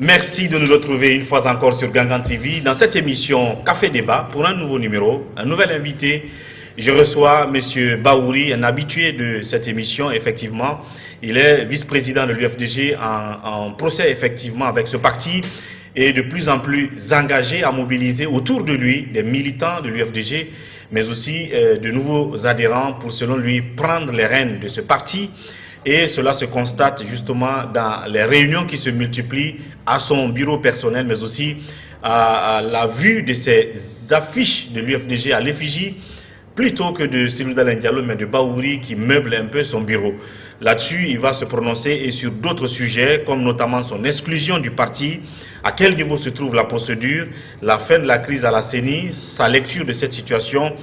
Merci de nous retrouver une fois encore sur Gangan TV dans cette émission Café Débat pour un nouveau numéro, un nouvel invité. Je reçois M. Bahouri, un habitué de cette émission, effectivement. Il est vice-président de l'UFDG en procès, effectivement, avec ce parti et de plus en plus engagé à mobiliser autour de lui des militants de l'UFDG, mais aussi de nouveaux adhérents pour, selon lui, prendre les rênes de ce parti. Et cela se constate justement dans les réunions qui se multiplient à son bureau personnel, mais aussi à la vue de ces affiches de l'UFDG à l'effigie, plutôt que de Cyril Dalein Diallo, mais de Bahouri qui meuble un peu son bureau. Là-dessus, il va se prononcer et sur d'autres sujets, comme notamment son exclusion du parti, à quel niveau se trouve la procédure, la fin de la crise à la CENI, sa lecture de cette situation,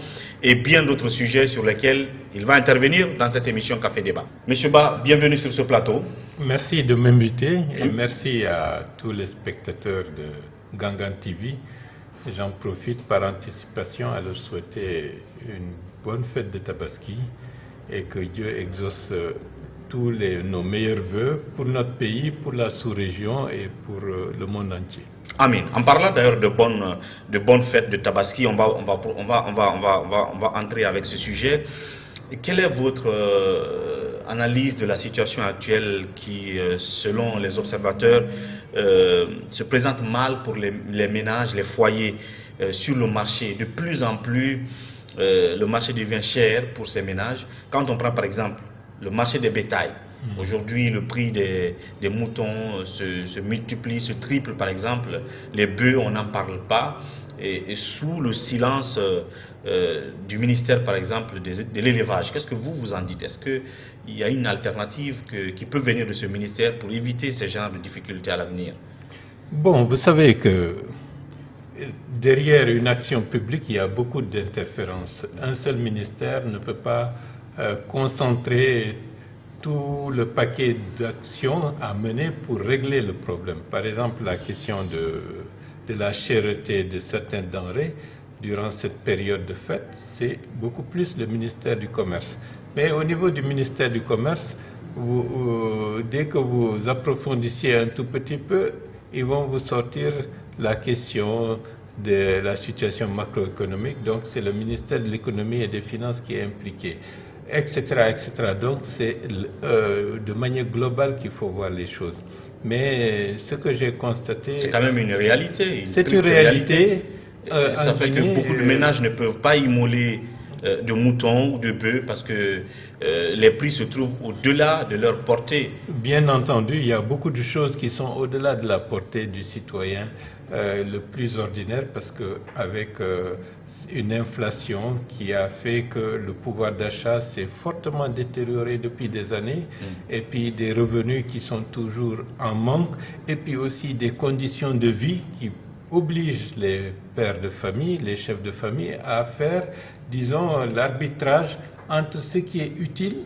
et bien d'autres sujets sur lesquels il va intervenir dans cette émission Café Débat. Monsieur Ba, bienvenue sur ce plateau. Merci de m'inviter et merci à tous les spectateurs de Gangan TV. J'en profite par anticipation à leur souhaiter une bonne fête de Tabaski et que Dieu exauce tous nos meilleurs vœux pour notre pays, pour la sous-région et pour le monde entier. Amen. En parlant d'ailleurs de bonnes fêtes de Tabaski, on va entrer avec ce sujet. Quelle est votre analyse de la situation actuelle qui, selon les observateurs, se présente mal pour les ménages, les foyers sur le marché? De plus en plus, le marché devient cher pour ces ménages. Quand on prend par exemple le marché des bétails, aujourd'hui le prix des moutons se multiplie, se triple par exemple. Les bœufs, on n'en parle pas. Et sous le silence du ministère, par exemple, de l'élevage. Qu'est-ce que vous en dites? Est-ce qu'il y a une alternative qui peut venir de ce ministère pour éviter ce genre de difficultés à l'avenir? Bon, vous savez que derrière une action publique, il y a beaucoup d'interférences. Un seul ministère ne peut pas concentrer tout le paquet d'actions à mener pour régler le problème. Par exemple, la question de la cherté de certaines denrées durant cette période de fête, c'est beaucoup plus le ministère du Commerce. Mais au niveau du ministère du Commerce, dès que vous approfondissiez un tout petit peu, ils vont vous sortir la question de la situation macroéconomique. Donc c'est le ministère de l'économie et des finances qui est impliqué, etc., etc. Donc c'est de manière globale qu'il faut voir les choses. Mais ce que j'ai constaté... C'est quand même une réalité. C'est une réalité. Ça fait que beaucoup de ménages ne peuvent pas immoler de moutons ou de bœufs parce que les prix se trouvent au-delà de leur portée. Bien entendu, il y a beaucoup de choses qui sont au-delà de la portée du citoyen le plus ordinaire, parce qu'avec une inflation qui a fait que le pouvoir d'achat s'est fortement détérioré depuis des années, et puis des revenus qui sont toujours en manque, et puis aussi des conditions de vie qui obligent les pères de famille, les chefs de famille à faire, disons, l'arbitrage entre ce qui est utile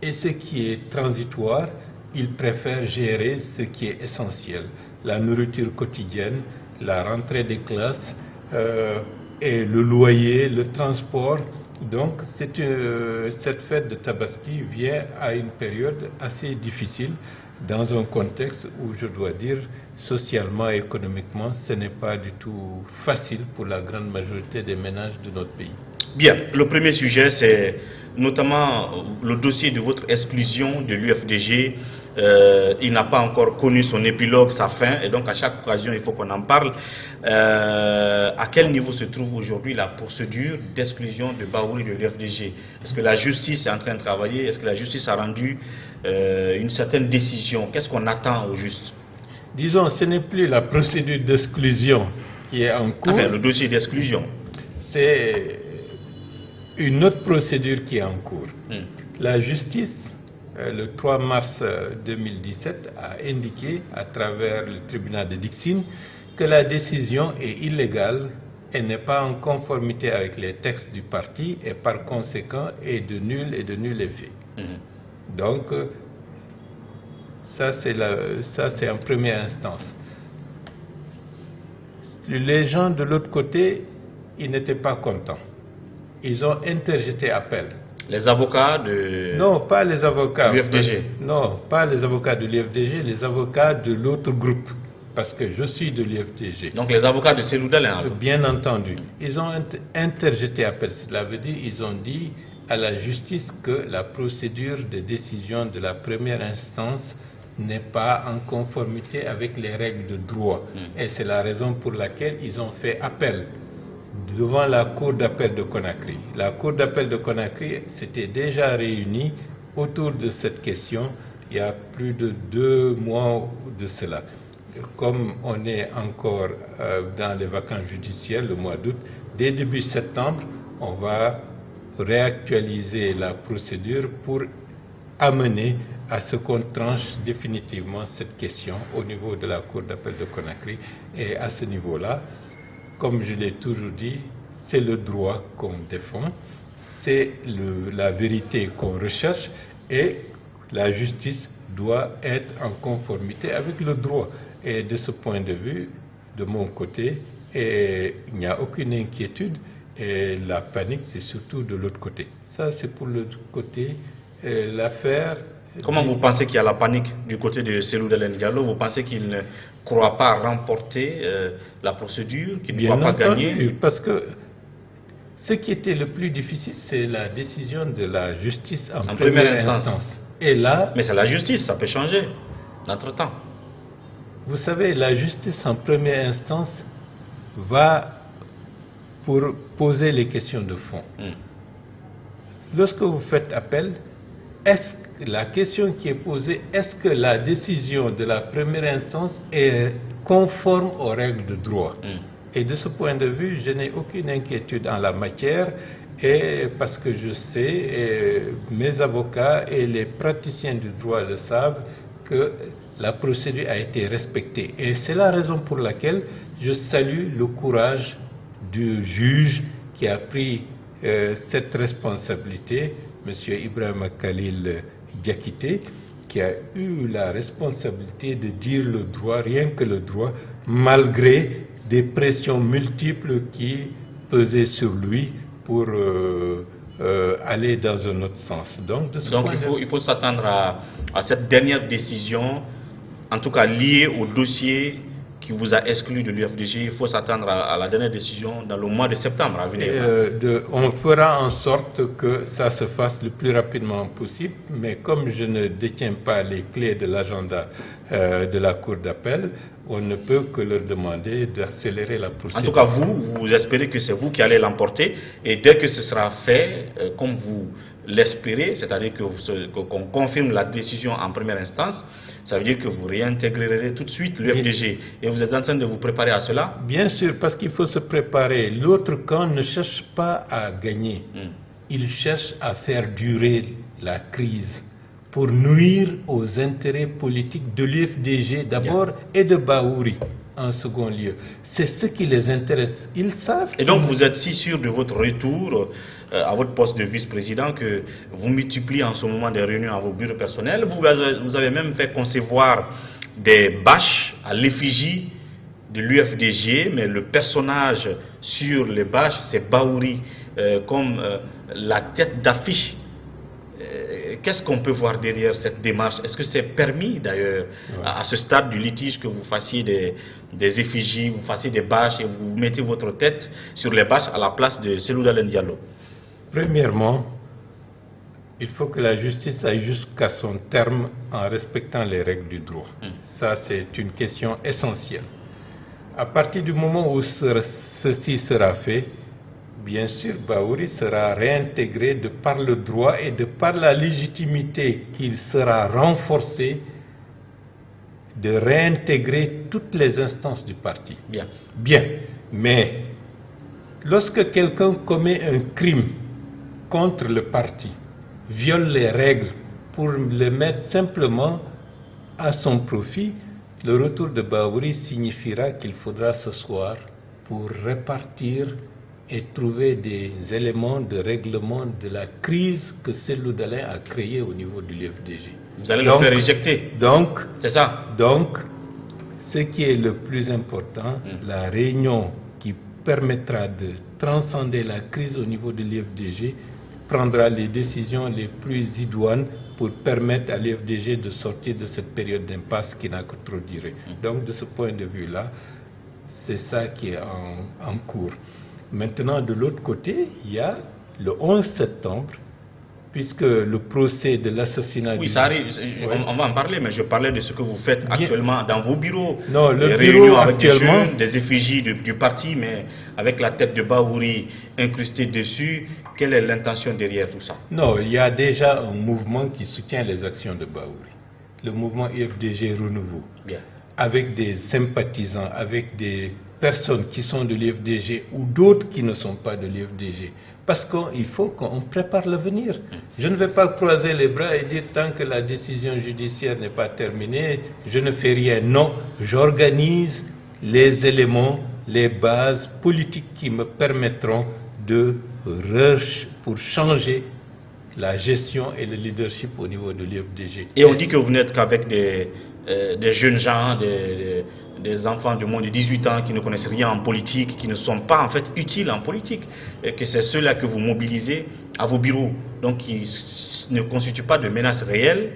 et ce qui est transitoire. Ils préfèrent gérer ce qui est essentiel, la nourriture quotidienne, la rentrée des classes, et le loyer, le transport. Donc cette fête de Tabaski vient à une période assez difficile, dans un contexte où, je dois dire, socialement et économiquement, ce n'est pas du tout facile pour la grande majorité des ménages de notre pays. Bien, le premier sujet, c'est notamment le dossier de votre exclusion de l'UFDG. Il n'a pas encore connu son épilogue, sa fin, et donc à chaque occasion, il faut qu'on en parle. À quel niveau se trouve aujourd'hui la procédure d'exclusion de Bahouri de l'UFDG? Est-ce que la justice est en train de travailler? Est-ce que la justice a rendu une certaine décision? Qu'est-ce qu'on attend au juste? Disons, ce n'est plus la procédure d'exclusion qui est en cours. Enfin, le dossier d'exclusion. C'est une autre procédure qui est en cours. La justice, le 3 mars 2017, a indiqué à travers le tribunal de Dixine que la décision est illégale et n'est pas en conformité avec les textes du parti et par conséquent est de nul effet. Donc, ça c'est en première instance. Les gens de l'autre côté, ils n'étaient pas contents. Ils ont interjeté appel. Les avocats de... Non, pas les avocats. l'UFDG. Non, pas les avocats de l'UFDG, les avocats de l'autre groupe. parce que je suis de l'UFDG. Donc les avocats de Cellou Dalein. Bien entendu. Ils ont interjeté appel. Cela veut dire ils ont dit à la justice que la procédure de décision de la première instance n'est pas en conformité avec les règles de droit. Et c'est la raison pour laquelle ils ont fait appel devant la Cour d'appel de Conakry. La Cour d'appel de Conakry s'était déjà réunie autour de cette question il y a plus de 2 mois de cela. Comme on est encore dans les vacances judiciaires, le mois d'août, dès début septembre, on va réactualiser la procédure pour amener à ce qu'on tranche définitivement cette question au niveau de la Cour d'appel de Conakry. Et à ce niveau-là, comme je l'ai toujours dit, c'est le droit qu'on défend, c'est la vérité qu'on recherche et la justice doit être en conformité avec le droit. Et de ce point de vue, de mon côté, il n'y a aucune inquiétude. Et la panique, c'est surtout de l'autre côté. Ça, c'est pour le côté, l'affaire... Comment vous pensez qu'il y a la panique du côté de Cellou Dalein Diallo? Vous pensez qu'il ne croit pas remporter la procédure, qu'il ne croit pas gagner? Parce que ce qui était le plus difficile, c'est la décision de la justice en première instance. Et là... Mais c'est la justice, ça peut changer entre-temps. Vous savez, la justice en première instance va pour poser les questions de fond. Lorsque vous faites appel, la question qui est posée, est-ce que la décision de la première instance est conforme aux règles de droit? Et de ce point de vue, je n'ai aucune inquiétude en la matière, et parce que je sais, et mes avocats et les praticiens du droit le savent, que la procédure a été respectée. Et c'est la raison pour laquelle je salue le courage du juge qui a pris cette responsabilité, M. Ibrahim Khalil Diakité, qui a eu la responsabilité de dire le droit, rien que le droit, malgré des pressions multiples qui pesaient sur lui pour aller dans un autre sens. Donc il faut s'attendre à cette dernière décision, en tout cas liée au dossier qui vous a exclu de l'UFDG. Il faut s'attendre à la dernière décision dans le mois de septembre à venir. On fera en sorte que ça se fasse le plus rapidement possible, mais comme je ne détiens pas les clés de l'agenda de la Cour d'appel, on ne peut que leur demander d'accélérer la procédure. En tout cas, vous espérez que c'est vous qui allez l'emporter, et dès que ce sera fait, comme vous l'espérez, c'est-à-dire qu'on confirme la décision en première instance, ça veut dire que vous réintégrerez tout de suite l'UFDG. Et vous êtes en train de vous préparer à cela? Bien sûr, parce qu'il faut se préparer. L'autre camp ne cherche pas à gagner. Il cherche à faire durer la crise pour nuire aux intérêts politiques de l'UFDG d'abord et de Bahouri en second lieu. C'est ce qui les intéresse. Ils savent. Et donc vous êtes si sûr de votre retour à votre poste de vice-président que vous multipliez en ce moment des réunions à vos bureaux personnels. Vous avez même fait concevoir des bâches à l'effigie de l'UFDG, mais le personnage sur les bâches, c'est Bahouri comme la tête d'affiche. Qu'est-ce qu'on peut voir derrière cette démarche? Est-ce que c'est permis d'ailleurs à ce stade du litige que vous fassiez des effigies, vous fassiez des bâches et vous mettez votre tête sur les bâches à la place de Cellou Dalein Diallo? Premièrement, il faut que la justice aille jusqu'à son terme en respectant les règles du droit. Ça, c'est une question essentielle. À partir du moment où ceci sera fait, bien sûr, Bahouri sera réintégré de par le droit et de par la légitimité qu'il sera renforcé de réintégrer toutes les instances du parti. Bien. Mais lorsque quelqu'un commet un crime contre le parti, viole les règles pour le mettre simplement à son profit, le retour de Bahouri signifiera qu'il faudra s'asseoir pour répartir et trouver des éléments de règlement de la crise que Cellou Dalein a créée au niveau de l'UFDG. Vous allez le faire éjecter. C'est ça. Donc, ce qui est le plus important, la réunion qui permettra de transcender la crise au niveau de l'UFDG prendra les décisions les plus idoines pour permettre à l'UFDG de sortir de cette période d'impasse qui n'a que trop duré. Donc de ce point de vue-là, c'est ça qui est en cours. Maintenant, de l'autre côté, il y a le 11 septembre, puisque le procès de l'assassinat... Oui, ça arrive, on va en parler, mais je parlais de ce que vous faites actuellement dans vos bureaux. Non, le des bureau réunions avec actuellement... des jeunes, des effigies du parti, mais avec la tête de Bahouri incrustée dessus. Quelle est l'intention derrière tout ça? Non, il y a déjà un mouvement qui soutient les actions de Bahouri. Le mouvement UFDG Renouveau. Bien. Avec des sympathisants, avec des personnes qui sont de l'UFDG ou d'autres qui ne sont pas de l'UFDG. Parce qu'il faut qu'on prépare l'avenir. Je ne vais pas croiser les bras et dire tant que la décision judiciaire n'est pas terminée, je ne fais rien. Non, j'organise les éléments, les bases politiques qui me permettront pour changer la gestion et le leadership au niveau de l'UFDG. Et on dit que vous n'êtes qu'avec des jeunes gens, des enfants de moins de 18 ans qui ne connaissent rien en politique, qui ne sont pas en fait utiles en politique, et que c'est ceux-là que vous mobilisez à vos bureaux, donc qui ne constituent pas de menace réelle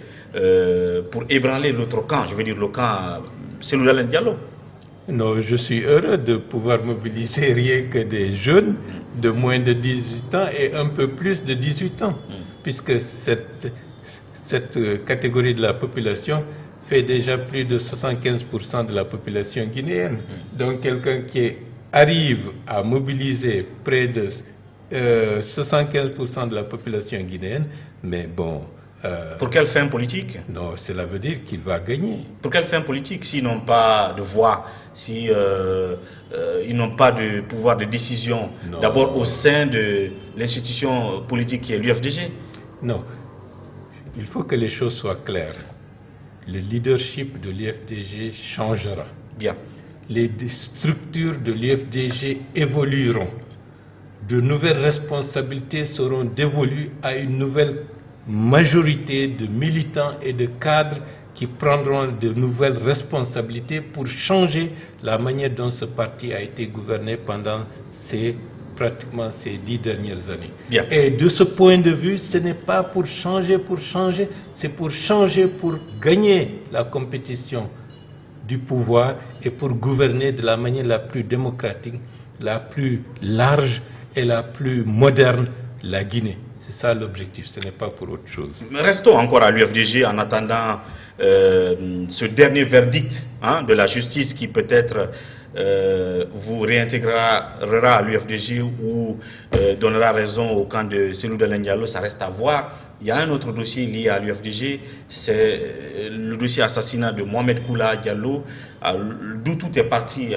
pour ébranler l'autre camp, je veux dire le camp Cellou Dalein Diallo. Non, je suis heureux de pouvoir mobiliser rien que des jeunes de moins de 18 ans et un peu plus de 18 ans, puisque cette catégorie de la population fait déjà plus de 75% de la population guinéenne. Donc quelqu'un qui arrive à mobiliser près de 75% de la population guinéenne, mais bon... pour quelle fin politique? Non, cela veut dire qu'il va gagner. Pour quelle fin politique s'ils n'ont pas de voix, si ils n'ont pas de pouvoir de décision, d'abord au sein de l'institution politique qui est l'UFDG? Non, il faut que les choses soient claires. Le leadership de l'UFDG changera. Bien. Les structures de l'UFDG évolueront. De nouvelles responsabilités seront dévolues à une nouvelle majorité de militants et de cadres qui prendront de nouvelles responsabilités pour changer la manière dont ce parti a été gouverné pendant pratiquement ces 10 dernières années. Bien. Et de ce point de vue, ce n'est pas pour changer, c'est pour changer pour gagner la compétition du pouvoir et pour gouverner de la manière la plus démocratique, la plus large et la plus moderne la Guinée. C'est ça l'objectif, ce n'est pas pour autre chose. Mais restons encore à l'UFDG en attendant ce dernier verdict de la justice qui peut-être vous réintégrera à l'UFDG ou donnera raison au camp de Cellou Dalein Diallo. Ça reste à voir. Il y a un autre dossier lié à l'UFDG, c'est le dossier assassinat de Mohamed Koula Diallo, d'où tout est parti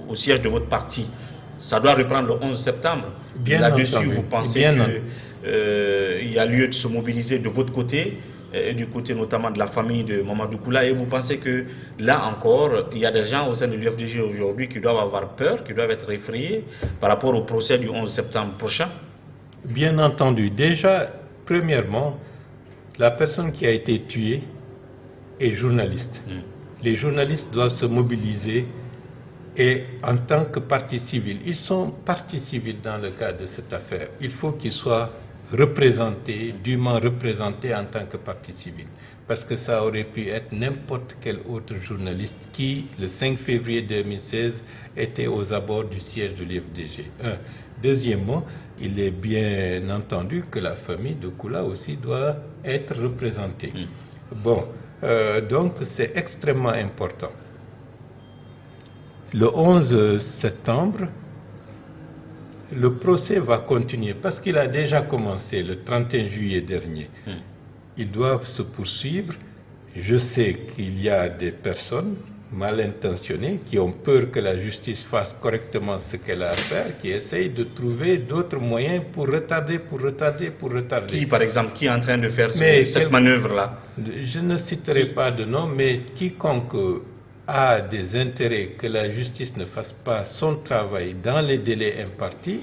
au siège de votre parti. Ça doit reprendre le 11 septembre. Là-dessus, vous pensez qu'il y a lieu de se mobiliser de votre côté, et du côté notamment de la famille de Mamadou Koula, et vous pensez que là encore, il y a des gens au sein de l'UFDG aujourd'hui qui doivent avoir peur, qui doivent être effrayés par rapport au procès du 11 septembre prochain? Bien entendu. Déjà, premièrement, la personne qui a été tuée est journaliste. Les journalistes doivent se mobiliser et en tant que partie civile, ils sont partie civile dans le cadre de cette affaire. Il faut qu'ils soient représentés, dûment représentés en tant que partie civile. Parce que ça aurait pu être n'importe quel autre journaliste qui, le 5 février 2016, était aux abords du siège de l'UFDG. Deuxièmement, il est bien entendu que la famille de Koula aussi doit être représentée. Bon, donc c'est extrêmement important. Le 11 septembre, le procès va continuer parce qu'il a déjà commencé le 31 juillet dernier. Ils doivent se poursuivre. Je sais qu'il y a des personnes mal intentionnées qui ont peur que la justice fasse correctement ce qu'elle a à faire, qui essayent de trouver d'autres moyens pour retarder. Qui, par exemple, qui est en train de faire cette manœuvre-là? Je ne citerai pas de nom, mais quiconque a des intérêts que la justice ne fasse pas son travail dans les délais impartis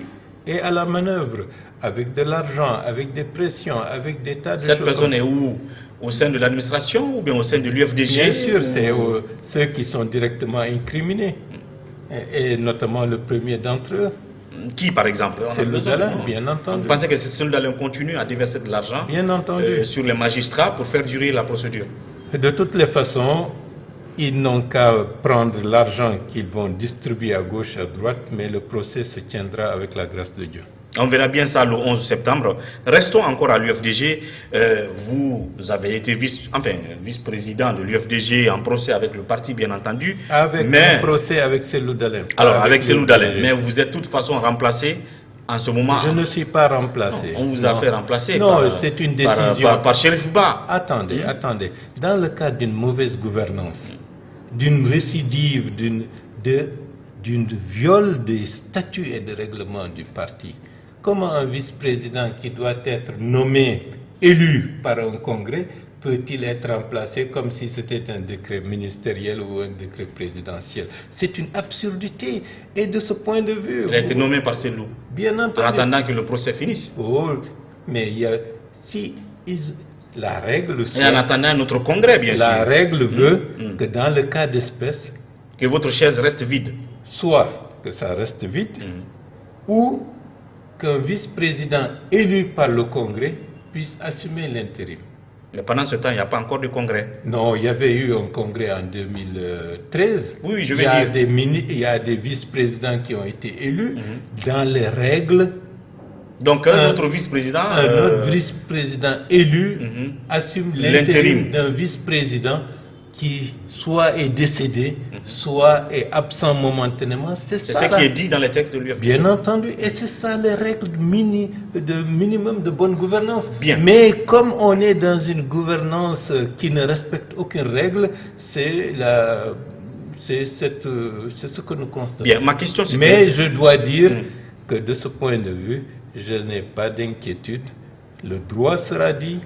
et à la manœuvre, avec de l'argent, avec des pressions, avec des tas de choses. Cette personne est où? Au sein de l'administration ou bien au sein de l'UFDG? Bien sûr, c'est ceux qui sont directement incriminés, et notamment le premier d'entre eux. Qui, par exemple? Cellou Dalein, bien entendu. Vous pensez que Cellou Dalein continue à déverser de l'argent sur les magistrats pour faire durer la procédure? De toutes les façons, ils n'ont qu'à prendre l'argent qu'ils vont distribuer à gauche, à droite, mais le procès se tiendra avec la grâce de Dieu. On verra bien ça le 11 septembre. Restons encore à l'UFDG. Vous avez été vice-président de l'UFDG en procès avec le parti, bien entendu. Un procès avec Cellou Dalein. Alors, avec Cellou Dalein. Mais vous êtes de toute façon remplacé en ce moment. Je ne suis pas remplacé. Non, on vous a fait remplacer. Non, c'est une décision. Par Chérif Ba. Attendez. Dans le cadre d'une mauvaise gouvernance, d'une récidive, d'une viol des statuts et des règlements du parti, comment un vice-président qui doit être nommé, élu par un congrès, peut-il être remplacé comme si c'était un décret ministériel ou un décret présidentiel? C'est une absurdité. Et de ce point de vue... Il a été nommé par Cellou. Bien entendu. En attendant que le procès finisse. Oh, mais la règle... Et en attendant notre congrès, bien sûr. La règle veut que dans le cas d'espèce... Que votre chaise reste vide. Soit que ça reste vide, ou qu'un vice-président élu par le Congrès puisse assumer l'intérim. Mais pendant ce temps, il n'y a pas encore de congrès. Non, il y avait eu un congrès en 2013. Oui, je veux dire. Il y a des vice-présidents qui ont été élus dans les règles. Donc un autre vice-président... Un autre vice-président élu assume l'intérim d'un vice-président qui soit est décédé, soit est absent momentanément. C'est ça ce qui est dit dans les textes de l'UFDG. Bien entendu, et c'est ça les règles de minimum de bonne gouvernance. Bien. Mais comme on est dans une gouvernance qui ne respecte aucune règle, c'est ce que nous constatons. Bien, ma question c'est... Mais je dois dire que de ce point de vue, je n'ai pas d'inquiétude. Le droit sera dit,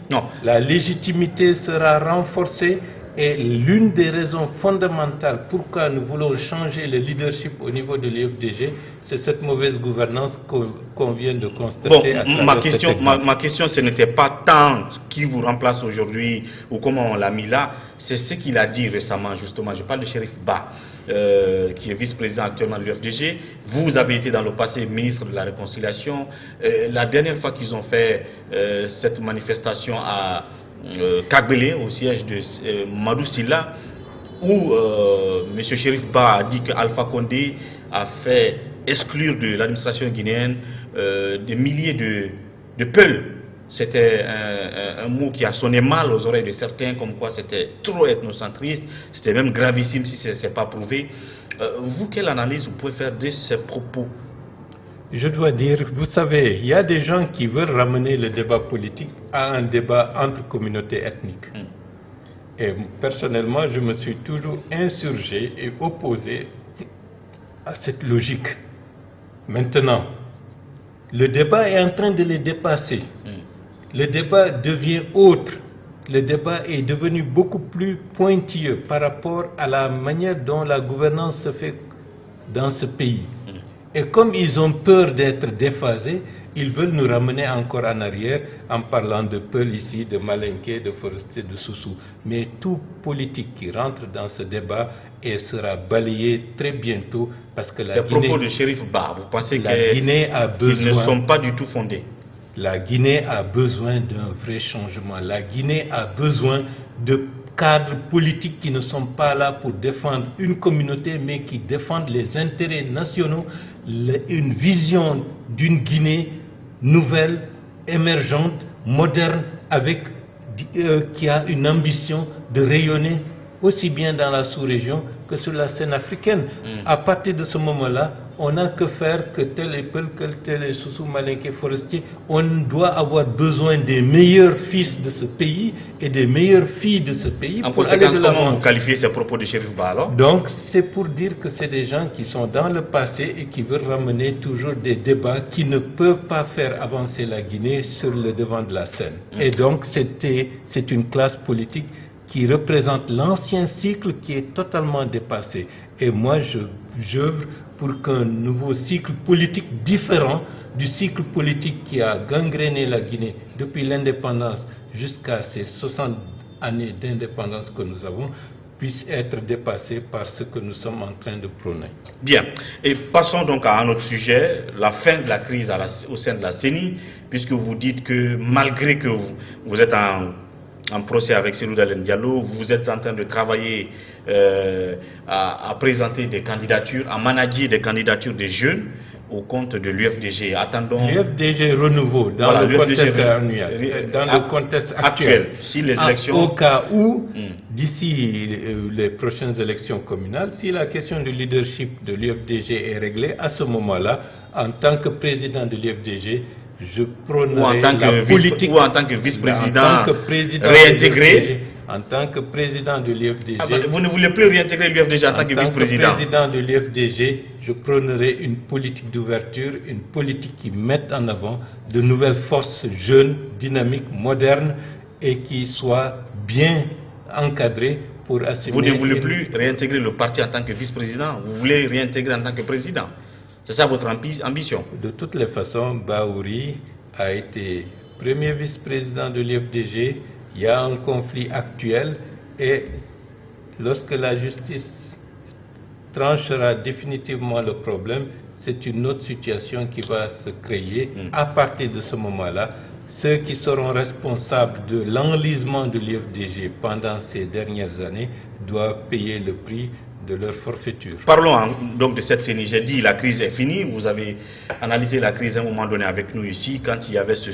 la légitimité sera renforcée. Et l'une des raisons fondamentales pourquoi nous voulons changer le leadership au niveau de l'UFDG, c'est cette mauvaise gouvernance qu'on vient de constater. Ma question, ce n'était pas tant qui vous remplace aujourd'hui ou comment on l'a mis là, c'est ce qu'il a dit récemment justement. Je parle de Chérif Ba, qui est vice-président actuellement de l'UFDG. Vous avez été dans le passé ministre de la Réconciliation. La dernière fois qu'ils ont fait cette manifestation à Kagbele, au siège de Madou Silla, où M. Chérif Ba a dit qu'Alpha Condé a fait exclure de l'administration guinéenne des milliers de Peuls. C'était un mot qui a sonné mal aux oreilles de certains, comme quoi c'était trop ethnocentriste, c'était même gravissime si ce n'est pas prouvé. Vous, quelle analyse vous pouvez faire de ces propos? Je dois dire, vous savez, il y a des gens qui veulent ramener le débat politique à un débat entre communautés ethniques. Et personnellement, je me suis toujours insurgé et opposé à cette logique. Maintenant, le débat est en train de les dépasser. Le débat devient autre. Le débat est devenu beaucoup plus pointilleux par rapport à la manière dont la gouvernance se fait dans ce pays. Et comme ils ont peur d'être déphasés, ils veulent nous ramener encore en arrière en parlant de Peul ici, de Malinké, de Forestier, de Soussou. Mais tout politique qui rentre dans ce débat sera balayé très bientôt parce que la Guinée... Ces propos de Chérif Ba, vous pensez qu'ils ne sont pas du tout fondés? La Guinée a besoin d'un vrai changement. La Guinée a besoin de cadres politiques qui ne sont pas là pour défendre une communauté, mais qui défendent les intérêts nationaux, une vision d'une Guinée nouvelle, émergente, moderne, qui a une ambition de rayonner aussi bien dans la sous-région que sur la scène africaine. À partir de ce moment-là, on n'a que faire que tel est Peul, que tel est Soussou, Malinké, Forestier. On doit avoir besoin des meilleurs fils de ce pays et des meilleures filles de ce pays. En conséquence, comment vous qualifiez ces propos de Chérif Ba alors? Donc, c'est pour dire que c'est des gens qui sont dans le passé et qui veulent ramener toujours des débats qui ne peuvent pas faire avancer la Guinée sur le devant de la scène. Et donc, c'est une classe politique qui représente l'ancien cycle qui est totalement dépassé. Et moi, j'œuvre pour qu'un nouveau cycle politique différent du cycle politique qui a gangréné la Guinée depuis l'indépendance jusqu'à ces 60 années d'indépendance que nous avons, puisse être dépassée par ce que nous sommes en train de prôner. Bien. Et passons donc à un autre sujet, la fin de la crise au sein de la CENI, puisque vous dites que malgré que vous êtes en procès avec Cellou Dalein Diallo, vous êtes en train de travailler à présenter des candidatures, à manager des candidatures des jeunes au compte de l'UFDG. Attendons. L'UFDG renouveau dans Voilà, le contexte annuel, dans le contexte actuel. Si les élections. Au cas où, d'ici les prochaines élections communales, si la question du leadership de l'UFDG est réglée, à ce moment-là, en tant que président de l'UFDG, je prônerai la politique. Ou en tant que vice-président réintégré. En tant que président de l'UFDG. Vous ne voulez plus réintégrer l'UFDG en tant que vice-président? En tant que président de l'UFDG, je prônerai une politique d'ouverture, une politique qui mette en avant de nouvelles forces jeunes, dynamiques, modernes et qui soient bien encadrées pour assumer. Vous ne voulez plus réintégrer le parti en tant que vice-président, vous voulez réintégrer en tant que président. C'est ça votre ambition? De toutes les façons, Bahouri a été premier vice-président de l'UFDG. Il y a un conflit actuel et lorsque la justice tranchera définitivement le problème, c'est une autre situation qui va se créer. À partir de ce moment-là, ceux qui seront responsables de l'enlisement de l'UFDG pendant ces dernières années doivent payer le prix de leur forfaiture. Parlons donc de cette CENI. J'ai dit la crise est finie. Vous avez analysé la crise à un moment donné avec nous ici, quand il y avait ce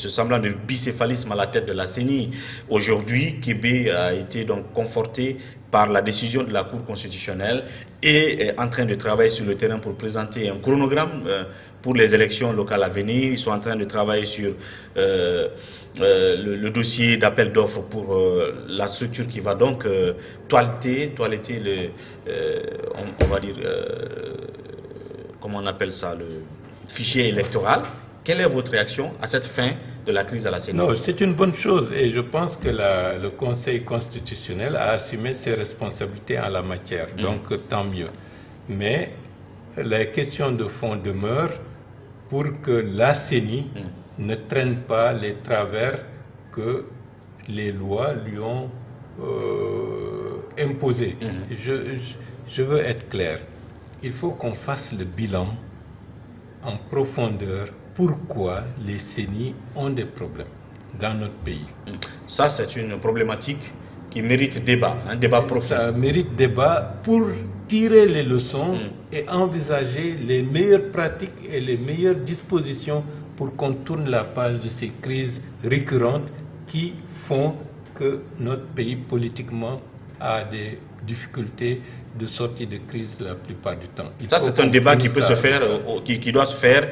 semblant de bicéphalisme à la tête de la CENI. Aujourd'hui, Kébé a été donc conforté par la décision de la Cour constitutionnelle et est en train de travailler sur le terrain pour présenter un chronogramme pour les élections locales à venir. Ils sont en train de travailler sur le dossier d'appel d'offres pour la structure qui va donc toiletter on va dire, comment on appelle ça, le fichier électoral. Quelle est votre réaction à cette fin de la crise à la CENI? Non, c'est une bonne chose et je pense que le Conseil constitutionnel a assumé ses responsabilités en la matière, donc tant mieux. Mais la question de fond demeure pour que la CENI ne traîne pas les travers que les lois lui ont imposés. Je veux être clair, il faut qu'on fasse le bilan en profondeur. Pourquoi les CENI ont des problèmes dans notre pays? Ça, c'est une problématique qui mérite débat, un débat profond. Ça mérite débat pour tirer les leçons et envisager les meilleures pratiques et les meilleures dispositions pour qu'on tourne la page de ces crises récurrentes qui font que notre pays politiquement a des difficultés de sortie de crise la plupart du temps. Ça, c'est un débat qui peut se faire, qui doit se faire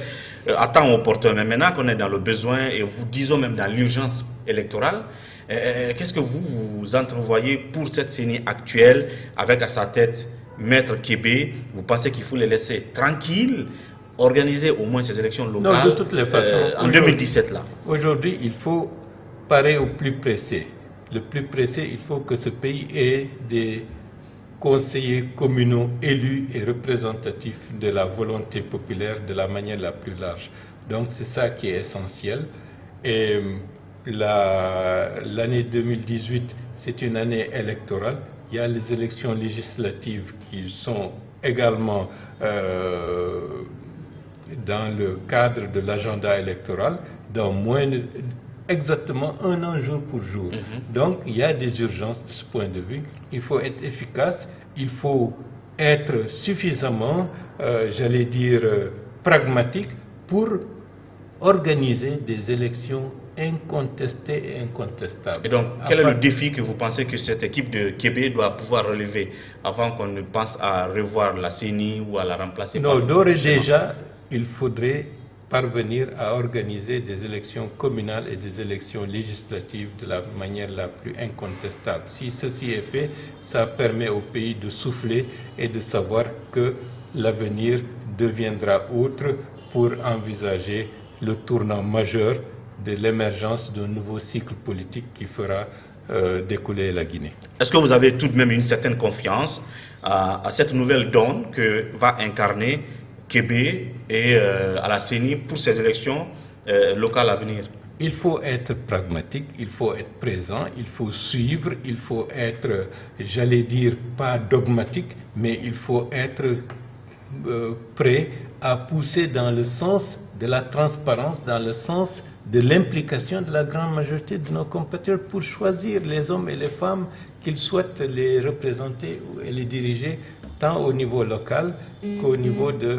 à temps opportun. Mais maintenant qu'on est dans le besoin et vous disons même dans l'urgence électorale, qu'est-ce que vous entrevoyez pour cette CENI actuelle avec à sa tête Maître Kébé? Vous pensez qu'il faut les laisser tranquilles, organiser au moins ces élections locales? Non, de toutes les façons, en 2017 là. Aujourd'hui, il faut parer au plus pressé. Le plus pressé, il faut que ce pays ait des conseillers communaux élus et représentatifs de la volonté populaire de la manière la plus large. Donc c'est ça qui est essentiel. Et l'année 2018, c'est une année électorale. Il y a les élections législatives qui sont également dans le cadre de l'agenda électoral, dans exactement un an jour pour jour. Donc il y a des urgences de ce point de vue. Il faut être efficace, il faut être suffisamment, j'allais dire, pragmatique pour organiser des élections incontestées et incontestables. Et donc, quel est le défi que vous pensez que cette équipe de Kébé doit pouvoir relever avant qu'on ne pense à revoir la CENI ou à la remplacer? Non, d'ores et déjà, il faudrait parvenir à organiser des élections communales et des élections législatives de la manière la plus incontestable. Si ceci est fait, ça permet au pays de souffler et de savoir que l'avenir deviendra autre pour envisager le tournant majeur de l'émergence d'un nouveau cycle politique qui fera découler la Guinée. Est-ce que vous avez tout de même une certaine confiance à cette nouvelle donne que va incarner Kébé et à la CENI pour ces élections locales à venir? il faut être pragmatique, il faut être présent, il faut suivre, il faut être, j'allais dire, pas dogmatique, mais il faut être prêt à pousser dans le sens de la transparence, dans le sens de l'implication de la grande majorité de nos compatriotes pour choisir les hommes et les femmes qu'ils souhaitent les représenter et les diriger, tant au niveau local qu'au niveau de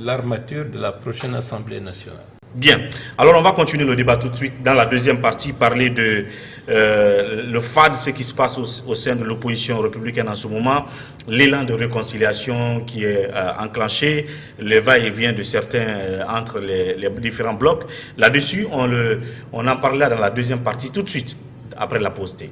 l'armature de la prochaine Assemblée nationale. Bien. Alors on va continuer le débat tout de suite dans la deuxième partie, parler de le FAD, ce qui se passe au sein de l'opposition républicaine en ce moment, l'élan de réconciliation qui est enclenché, le va-et-vient de certains entre les différents blocs. Là-dessus, on en parlera dans la deuxième partie tout de suite, après la pause thé.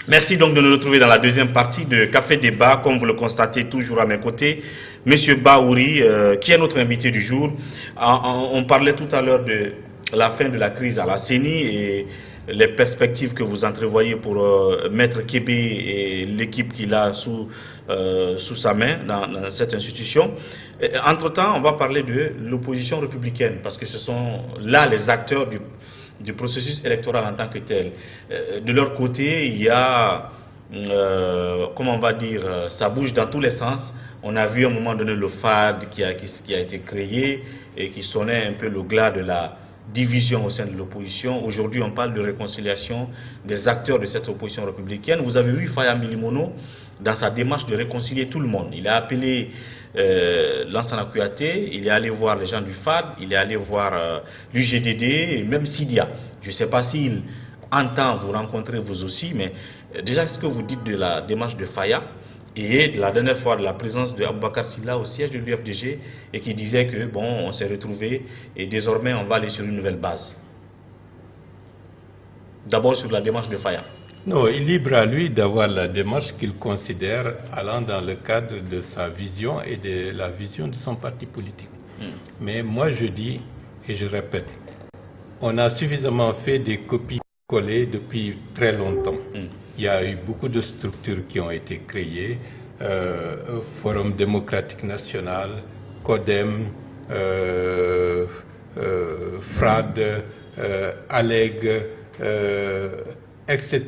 Merci donc de nous retrouver dans la deuxième partie de Café Débat. Comme vous le constatez toujours à mes côtés, Monsieur Bahouri, qui est notre invité du jour. On parlait tout à l'heure de la fin de la crise à la CENI et les perspectives que vous entrevoyez pour Maître Kébé et l'équipe qu'il a sous sa main dans cette institution. Entre-temps, on va parler de l'opposition républicaine, parce que ce sont là les acteurs du processus électoral en tant que tel. De leur côté, il y a, comment on va dire, ça bouge dans tous les sens. On a vu à un moment donné le FAD qui a été créé et qui sonnait un peu le glas de la division au sein de l'opposition. Aujourd'hui, on parle de réconciliation des acteurs de cette opposition républicaine. Vous avez vu Faya Milimono dans sa démarche de réconcilier tout le monde. Il a appelé Lansana Kouyaté, il est allé voir les gens du FAD, il est allé voir l'UGDD et même Sidia. Je ne sais pas s'il entend vous rencontrer vous aussi, mais déjà, ce que vous dites de la démarche de Faya et de la dernière fois de la présence de Aboubakar Sylla au siège de l'UFDG et qui disait que bon, on s'est retrouvés et désormais on va aller sur une nouvelle base. D'abord sur la démarche de Faya. Non, il est libre à lui d'avoir la démarche qu'il considère allant dans le cadre de sa vision et de la vision de son parti politique. Mais moi je dis, et je répète, on a suffisamment fait des copies-collées depuis très longtemps. Il y a eu beaucoup de structures qui ont été créées, Forum démocratique national, CODEM, FRAD, ALEG, etc.,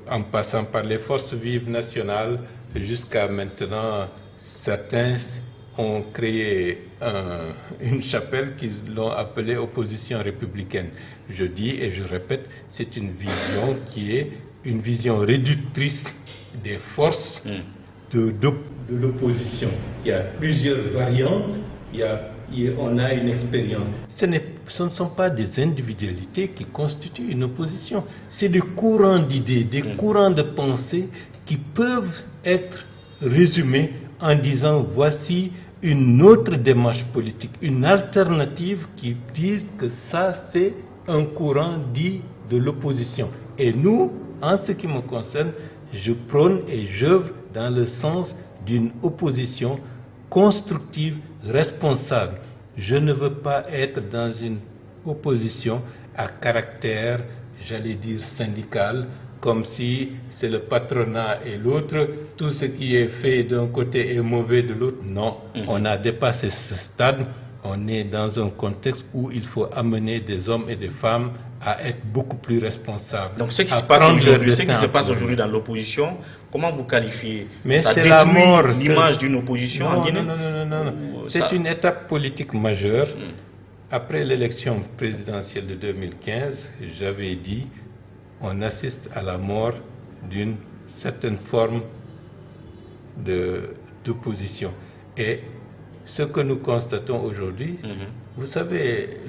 en passant par les forces vives nationales, jusqu'à maintenant, certains ont créé une chapelle qu'ils l'ont appelée opposition républicaine. Je dis et je répète, c'est une vision qui est une vision réductrice des forces de l'opposition. Il y a plusieurs variantes, on a une expérience. Ce ne sont pas des individualités qui constituent une opposition, c'est des courants d'idées, des courants de pensée qui peuvent être résumés en disant voici une autre démarche politique, une alternative qui dise que ça c'est un courant dit de l'opposition. Et nous, en ce qui me concerne, je prône et j'œuvre dans le sens d'une opposition constructive, responsable. Je ne veux pas être dans une opposition à caractère, j'allais dire syndical, comme si c'est le patronat et l'autre, tout ce qui est fait d'un côté est mauvais de l'autre. Non, on a dépassé ce stade, on est dans un contexte où il faut amener des hommes et des femmes à être beaucoup plus responsables. Donc ce qui se passe aujourd'hui dans l'opposition, comment vous qualifiez? Mais ça c'est la mort. L'image d'une opposition en Guinée? Non. C'est une étape politique majeure. Après l'élection présidentielle de 2015, j'avais dit on assiste à la mort d'une certaine forme d'opposition. Et ce que nous constatons aujourd'hui, vous savez...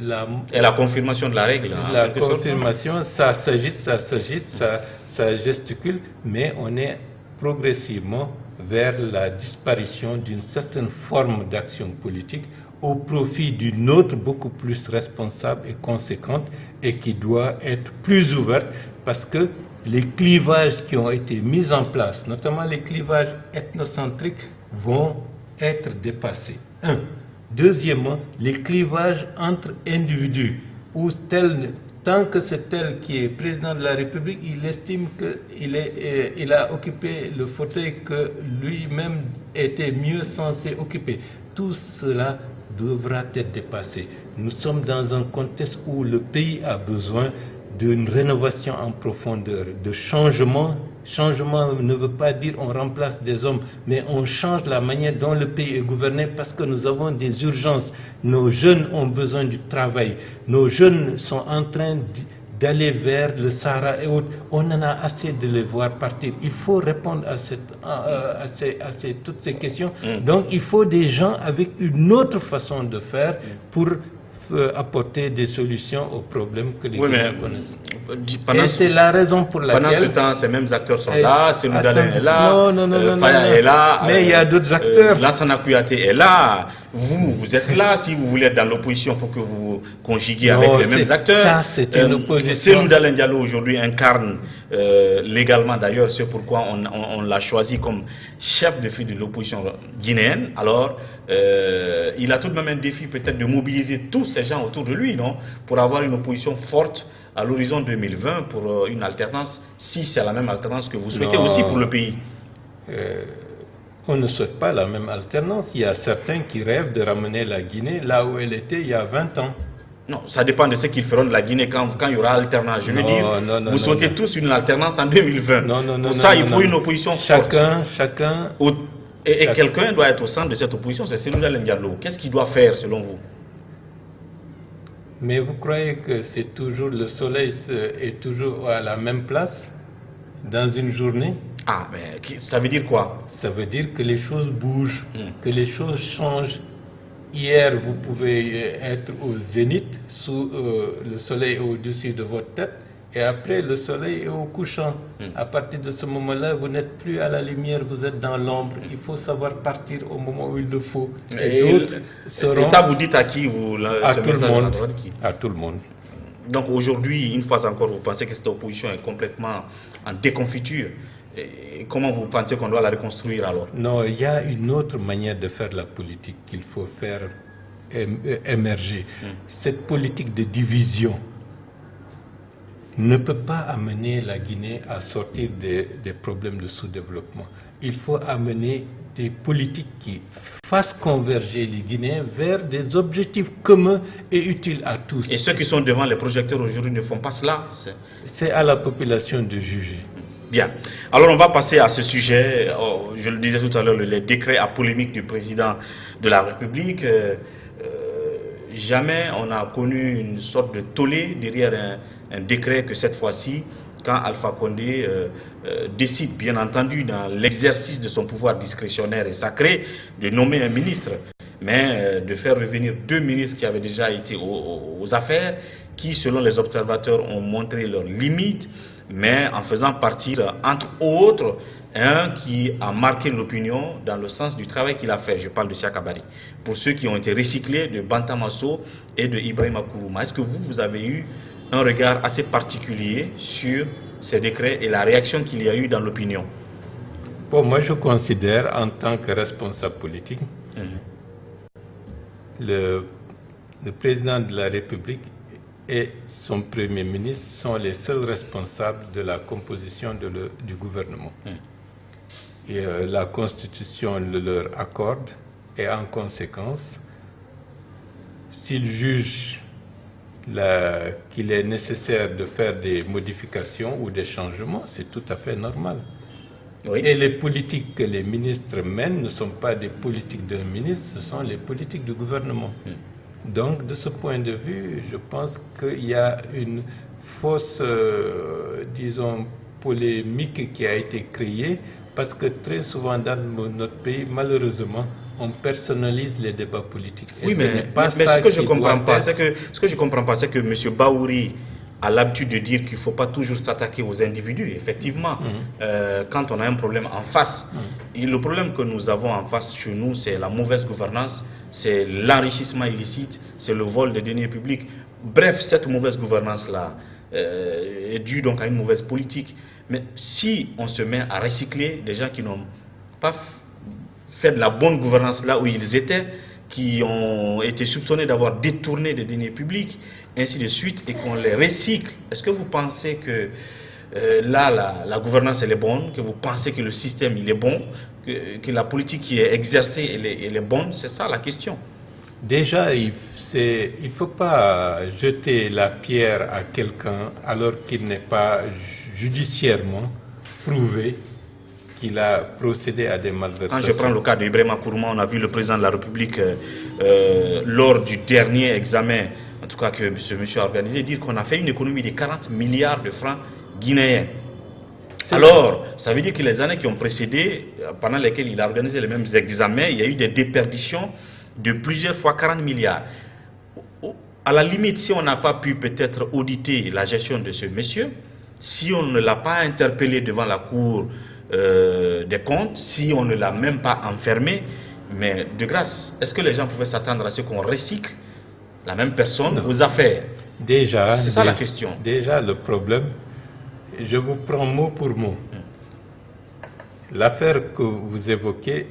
Et la confirmation de la règle. La confirmation, ça s'agite, ça gesticule, mais on est progressivement vers la disparition d'une certaine forme d'action politique au profit d'une autre beaucoup plus responsable et conséquente et qui doit être plus ouverte parce que les clivages qui ont été mis en place, notamment les clivages ethnocentriques, vont être dépassés. Deuxièmement, les clivages entre individus, où tel tant que c'est elle qui est président de la République, il estime qu'il a occupé le fauteuil que lui-même était mieux censé occuper. Tout cela devra être dépassé. Nous sommes dans un contexte où le pays a besoin d'une rénovation en profondeur, de changement. Changement ne veut pas dire on remplace des hommes, mais on change la manière dont le pays est gouverné parce que nous avons des urgences. Nos jeunes ont besoin du travail. Nos jeunes sont en train d'aller vers le Sahara et autres. On en a assez de les voir partir. Il faut répondre à toutes ces questions. Donc il faut des gens avec une autre façon de faire pour apporter des solutions aux problèmes que les gens connaissent. Et c'est la raison pour laquelle... Pendant ce temps, ces mêmes acteurs sont là, Sénou Dalein est là, Faya est là, mais il y a d'autres acteurs. Lansana Kouyaté est là, vous êtes là, si vous voulez être dans l'opposition, il faut que vous conjuguiez avec les mêmes acteurs. Ça, c'est une opposition. Sénou Dalein Diallo aujourd'hui incarne légalement d'ailleurs, c'est pourquoi on l'a choisi comme chef de file de l'opposition guinéenne. Alors, il a tout de même un défi peut-être de mobiliser tous ces gens autour de lui, non, pour avoir une opposition forte à l'horizon 2020 pour une alternance, si c'est la même alternance que vous souhaitez aussi pour le pays. On ne souhaite pas la même alternance. Il y a certains qui rêvent de ramener la Guinée là où elle était il y a 20 ans. Non, ça dépend de ce qu'ils feront de la Guinée quand il y aura alternance. Je veux dire, vous souhaitez tous une alternance en 2020. Pour ça, il faut une opposition forte. Chacun... Et quelqu'un doit être au centre de cette opposition, c'est Sénou Dalein Diallo. Qu'est-ce qu'il doit faire selon vous? Mais vous croyez que c'est toujours le soleil est toujours à la même place dans une journée? Ah, mais ça veut dire quoi? Ça veut dire que les choses bougent, que les choses changent. Hier, vous pouvez être au zénith, sous le soleil au-dessus de votre tête, et après, le soleil est au couchant. À partir de ce moment-là, vous n'êtes plus à la lumière, vous êtes dans l'ombre. Il faut savoir partir au moment où il le faut. Et ça, vous dites à qui à tout le monde. À tout le monde. Donc aujourd'hui, une fois encore, vous pensez que cette opposition est complètement en déconfiture. Et comment vous pensez qu'on doit la reconstruire alors? Non, il y a une autre manière de faire la politique qu'il faut faire émerger. Cette politique de division ne peut pas amener la Guinée à sortir des problèmes de sous-développement. Il faut amener des politiques qui fassent converger les Guinéens vers des objectifs communs et utiles à tous. Et ceux qui sont devant les projecteurs aujourd'hui ne font pas cela? C'est à la population de juger. Bien. Alors on va passer à ce sujet. Je le disais tout à l'heure, les décrets à polémique du président de la République. Jamais on a connu une sorte de tollé derrière un décret que cette fois-ci, quand Alpha Condé décide, bien entendu, dans l'exercice de son pouvoir discrétionnaire et sacré, de nommer un ministre, mais de faire revenir deux ministres qui avaient déjà été aux affaires, qui, selon les observateurs, ont montré leurs limites, mais en faisant partir, entre autres, un qui a marqué l'opinion dans le sens du travail qu'il a fait. Je parle de Siaka Bari. Pour ceux qui ont été recyclés de Bantamasso et de Ibrahima Kourouma. Est-ce que vous avez eu un regard assez particulier sur ces décrets et la réaction qu'il y a eu dans l'opinion? Bon, moi je considère en tant que responsable politique, le président de la République et son Premier ministre sont les seuls responsables de la composition du gouvernement. Et la Constitution le leur accorde, et en conséquence, s'ils jugent qu'il est nécessaire de faire des modifications ou des changements, c'est tout à fait normal. Oui. Et les politiques que les ministres mènent ne sont pas des politiques d'un ministre, ce sont les politiques du gouvernement. Donc, de ce point de vue, je pense qu'il y a une fausse, disons, polémique qui a été créée, parce que très souvent dans notre pays, malheureusement, on personnalise les débats politiques. Et oui, mais ce que je ne comprends pas, c'est que M. Baouri a l'habitude de dire qu'il ne faut pas toujours s'attaquer aux individus. Effectivement, quand on a un problème en face, et le problème que nous avons en face chez nous, c'est la mauvaise gouvernance, c'est l'enrichissement illicite, c'est le vol des deniers publics. Bref, cette mauvaise gouvernance-là est due donc à une mauvaise politique. Mais si on se met à recycler des gens qui n'ont pas fait de la bonne gouvernance là où ils étaient, qui ont été soupçonnés d'avoir détourné des deniers publics, ainsi de suite, et qu'on les recycle. Est-ce que vous pensez que là, la gouvernance elle est bonne, que vous pensez que le système il est bon, que la politique qui est exercée elle est bonne? C'est ça la question. Déjà, il ne faut pas jeter la pierre à quelqu'un alors qu'il n'est pas judiciairement prouvé qu'il a procédé à des malversations. Quand je prends le cas d'Ibrahima Kourma, on a vu le président de la République lors du dernier examen, en tout cas que ce monsieur a organisé, dire qu'on a fait une économie de 40 milliards de francs guinéens. Alors, ça veut dire que les années qui ont précédé, pendant lesquelles il a organisé les mêmes examens, il y a eu des déperditions de plusieurs fois 40 milliards. À la limite, si on n'a pas pu peut-être auditer la gestion de ce monsieur, si on ne l'a pas interpellé devant la Cour des comptes, si on ne l'a même pas enfermé, mais de grâce, est-ce que les gens pouvaient s'attendre à ce qu'on recycle la même personne aux affaires? Déjà, c'est ça la question. Déjà, le problème, je vous prends mot pour mot. L'affaire que vous évoquez,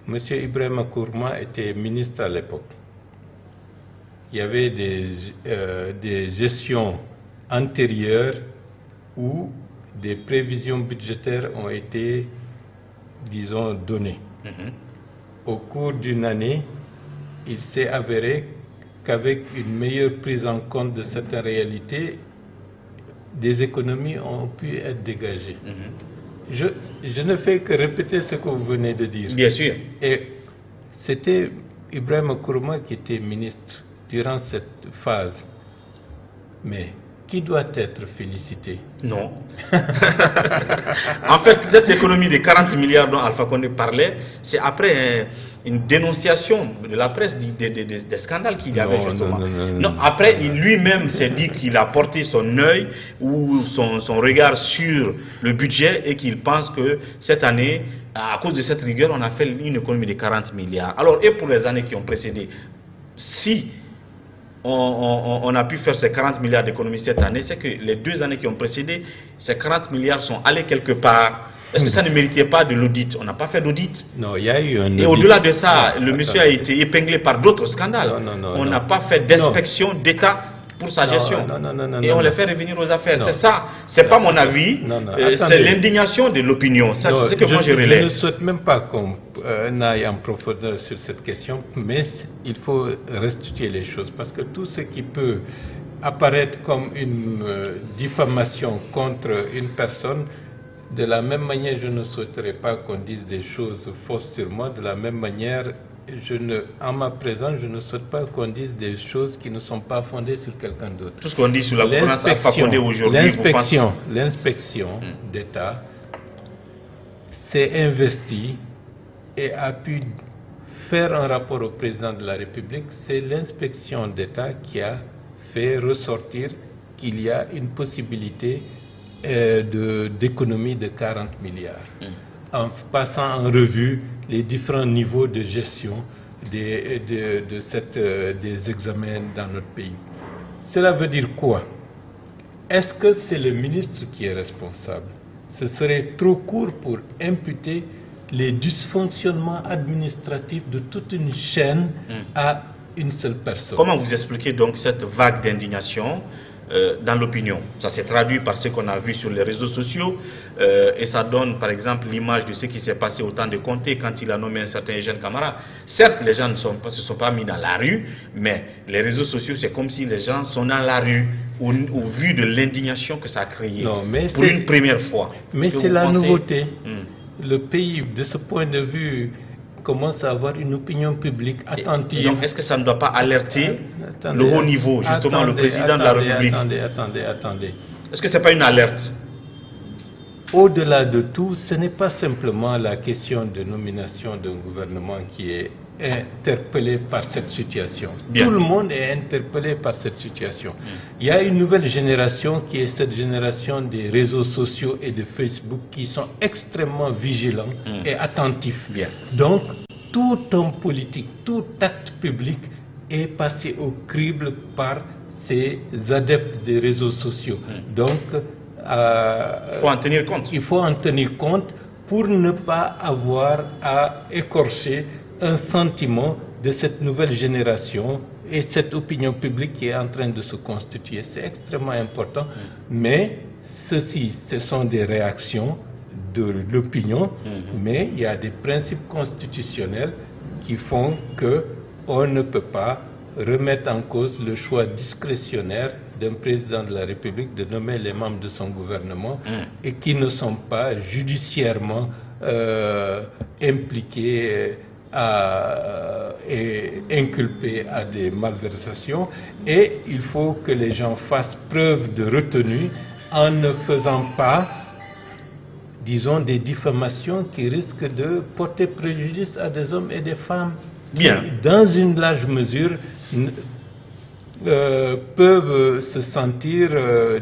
M. Ibrahima Kourma était ministre à l'époque. Il y avait des gestions antérieures où des prévisions budgétaires ont été, disons, données. Au cours d'une année, il s'est avéré qu'avec une meilleure prise en compte de certaines réalités, des économies ont pu être dégagées. Je ne fais que répéter ce que vous venez de dire. Bien sûr. Et c'était Ibrahima Kourma qui était ministre durant cette phase. Mais qui doit être félicité? Non. En fait, cette économie de 40 milliards dont Alpha Condé parlait, c'est après une dénonciation de la presse des scandales qu'il y avait justement. Non, après, lui-même s'est dit qu'il a porté son œil ou son regard sur le budget et qu'il pense que cette année, à cause de cette rigueur, on a fait une économie de 40 milliards. Alors, et pour les années qui ont précédé, si on a pu faire ces 40 milliards d'économies cette année, c'est que les 2 années qui ont précédé, ces 40 milliards sont allés quelque part. Est-ce que ça ne méritait pas de l'audit? On n'a pas fait d'audit. Non, il y a eu un audit. Et au-delà de ça, le monsieur a été épinglé par d'autres scandales. On n'a pas fait d'inspection d'État pour sa gestion. Et on les fait revenir aux affaires. C'est ça. C'est pas mon avis. C'est l'indignation de l'opinion. Ça, c'est ce que moi je relève. Je ne souhaite même pas qu'on aille en profondeur sur cette question, mais il faut restituer les choses. Parce que tout ce qui peut apparaître comme une diffamation contre une personne, de la même manière, je ne souhaiterais pas qu'on dise des choses fausses sur moi. De la même manière, en ma présence, je ne souhaite pas qu'on dise des choses qui ne sont pas fondées sur quelqu'un d'autre. Tout ce qu'on dit sur la gouvernance Alpha Condé aujourd'hui, l'inspection d'État s'est investie et a pu faire un rapport au président de la République. C'est l'inspection d'État qui a fait ressortir qu'il y a une possibilité d'économie de 40 milliards, en passant en revue les différents niveaux de gestion des examens dans notre pays. Cela veut dire quoi? Est-ce que c'est le ministre qui est responsable? Ce serait trop court pour imputer les dysfonctionnements administratifs de toute une chaîne à une seule personne. Comment vous expliquez donc cette vague d'indignation dans l'opinion? Ça s'est traduit par ce qu'on a vu sur les réseaux sociaux et ça donne par exemple l'image de ce qui s'est passé au temps de Conté quand il a nommé un certain Eugène Camara. Certes, les gens ne se sont pas mis dans la rue, mais les réseaux sociaux, c'est comme si les gens sont dans la rue au vu de l'indignation que ça a créé pour une première fois. Mais c'est la nouveauté. Le pays, de ce point de vue, commence à avoir une opinion publique attentive. Donc, est-ce que ça ne doit pas alerter le haut niveau, justement le président de la République? Attendez. Est-ce que ce n'est pas une alerte? Au-delà de tout, ce n'est pas simplement la question de nomination d'un gouvernement qui est interpellé par cette situation. Tout le monde est interpellé par cette situation. Il y a une nouvelle génération qui est cette génération des réseaux sociaux et de Facebook qui sont extrêmement vigilants et attentifs. Donc, tout homme politique, tout acte public est passé au crible par ces adeptes des réseaux sociaux. Donc, il faut en tenir compte. Il faut en tenir compte pour ne pas avoir à écorcher un sentiment de cette nouvelle génération et cette opinion publique qui est en train de se constituer. C'est extrêmement important, mais ce sont des réactions de l'opinion, mais il y a des principes constitutionnels qui font qu'on ne peut pas remettre en cause le choix discrétionnaire d'un président de la République de nommer les membres de son gouvernement et qui ne sont pas judiciairement impliqués et inculpés à des malversations. Et il faut que les gens fassent preuve de retenue en ne faisant pas, disons, des diffamations qui risquent de porter préjudice à des hommes et des femmes qui, dans une large mesure, peuvent se sentir,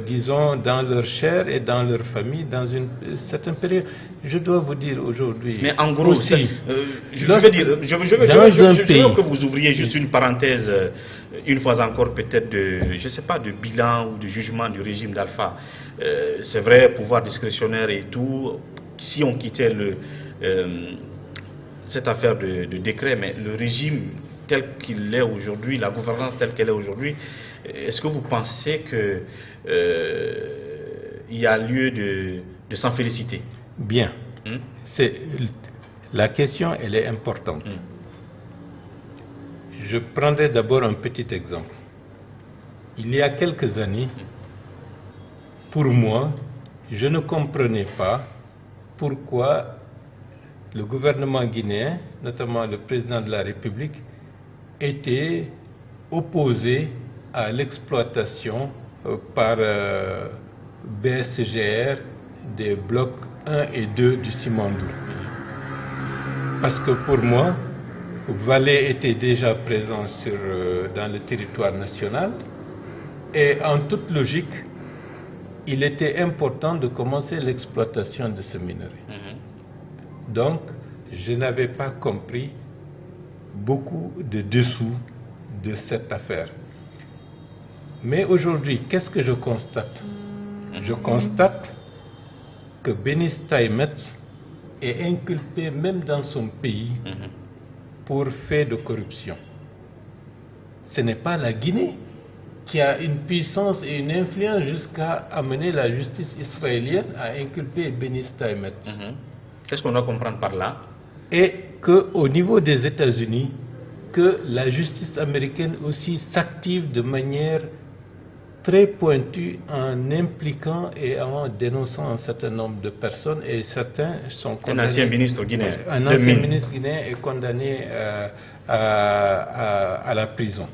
disons, dans leur chair et dans leur famille dans une certaine période. Je dois vous dire aujourd'hui... Mais en gros, aussi, je veux que vous ouvriez juste une parenthèse, une fois encore peut-être de, je sais pas, de bilan ou de jugement du régime d'Alpha. C'est vrai, pouvoir discrétionnaire et tout, si on quittait cette affaire de décret, mais le régime tel qu'il est aujourd'hui, la gouvernance telle qu'elle est aujourd'hui, est-ce que vous pensez qu'il y a lieu de s'en féliciter? Bien. La question, elle est importante. Je prendrai d'abord un petit exemple. Il y a quelques années, pour moi, je ne comprenais pas pourquoi le gouvernement guinéen, notamment le président de la République, était opposé à l'exploitation par BSGR des blocs 1 et 2 du Simandou. Parce que pour moi, Vallée était déjà présent dans le territoire national et en toute logique, il était important de commencer l'exploitation de ce minerai. Donc, je n'avais pas compris beaucoup de dessous de cette affaire. Mais aujourd'hui, qu'est-ce que je constate? Je constate que Bénis Taïmet est inculpé même dans son pays pour fait de corruption. Ce n'est pas la Guinée qui a une puissance et une influence jusqu'à amener la justice israélienne à inculper Bénis Taïmet. Qu'est-ce qu'on doit comprendre par là? Et qu'au niveau des États-Unis, que la justice américaine aussi s'active de manière très pointue en impliquant et en dénonçant un certain nombre de personnes, et certains sont condamnés. Un ancien ministre guinéen. Un ancien ministre guinéen est condamné à la prison.